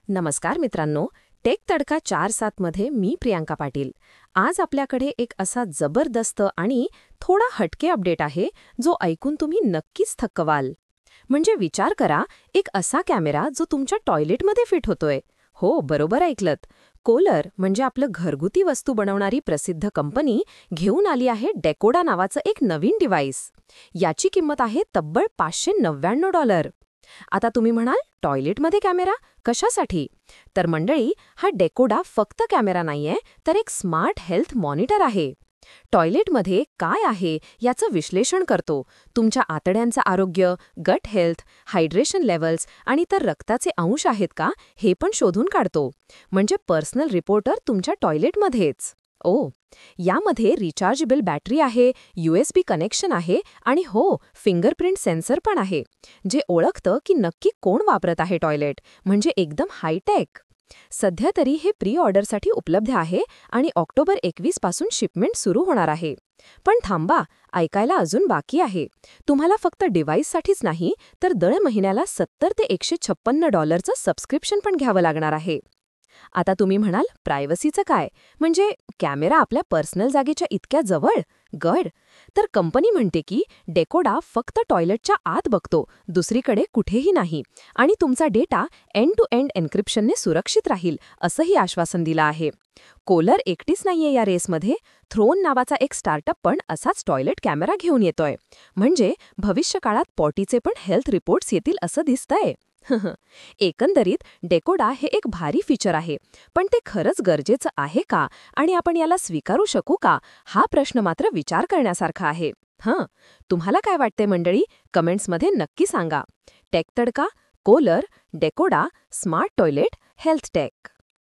नमस्कार मित्रांनो, टेक तडका 4-7 मध्ये मी प्रियांका पाटील. आज आपल्याकडे एक असा जबरदस्त आणि थोडा हटके अपडेट आहे जो ऐकून तुम्ही नक्कीच थक्क व्हाल. म्हणजे विचार करा, एक असा कॅमेरा जो तुमच्या टॉयलेटमध्ये फिट होतोय. हो, बरोबर ऐकलत. कोलर म्हणजे आपलं घरगुती वस्तू बनवणारी प्रसिद्ध कंपनी घेऊन आली आहे डेकोडा नावाचं एक नवीन डिव्हाइस. याची किंमत आहे तब्बल $599. आता तुम्ही म्हणाल, टॉयलेटमध्ये कॅमेरा कशासाठी? तर मंडळी, हा डेकोडा फक्त कॅमेरा नाहीये, तर एक स्मार्ट हेल्थ मॉनिटर आहे. टॉयलेटमध्ये काय आहे याचं विश्लेषण करतो. तुमच्या आतड्यांचं आरोग्य, गट हेल्थ, हायड्रेशन लेव्हल्स आणि तर रक्ताचे अंश आहेत का हे पण शोधून काढतो. म्हणजे पर्सनल रिपोर्टर तुमच्या टॉयलेटमध्येच. ओ, यामध्ये रिचार्जेबल बॅटरी आहे, USB कनेक्शन आहे आणि हो, फिंगरप्रिंट सेन्सर पण आहे, जे ओळखतं की नक्की कोण वापरत आहे टॉयलेट. म्हणजे एकदम हायटेक. सध्या तरी हे प्री ऑर्डरसाठी उपलब्ध आहे आणि ऑक्टोबर 21 पासून शिपमेंट सुरू होणार आहे. पण थांबा, ऐकायला अजून बाकी आहे. तुम्हाला फक्त डिव्हाइससाठीच नाही, तर दर महिन्याला $70 ते $156चं सबस्क्रिप्शन पण घ्यावं लागणार आहे. आता तुम्ही म्हणाल, प्रायव्हसीचं काय? म्हणजे कॅमेरा आपल्या पर्सनल जागेच्या इतक्या जवळ? गड. तर कंपनी म्हणते की डेकोडा फक्त टॉयलेटच्या आत बघतो, दुसरीकडे कुठेही नाही, आणि तुमचा डेटा एंड टू एंड एन्क्रिप्शनने सुरक्षित राहील, असंही आश्वासन दिलं आहे. कोलर एकटीच नाहीये या रेसमध्ये. थ्रोन नावाचा एक स्टार्टअप पण असाच टॉयलेट कॅमेरा घेऊन येतोय. म्हणजे भविष्यकाळात पॉटीचे पण हेल्थ रिपोर्ट्स येतील असं दिसतंय. एकंदरीत डेकोडा हे एक भारी फीचर आहे, पण ते खरंच गरजेचं आहे का आणि आपण याला स्वीकारू शकू का, हा प्रश्न मात्र विचार करण्यासारखा आहे. तुम्हाला काय वाटते मंडळी? कमेंट्समध्ये नक्की सांगा. टेक तडका, कोलर, डेकोडा, स्मार्ट टॉयलेट, हेल्थ टेक.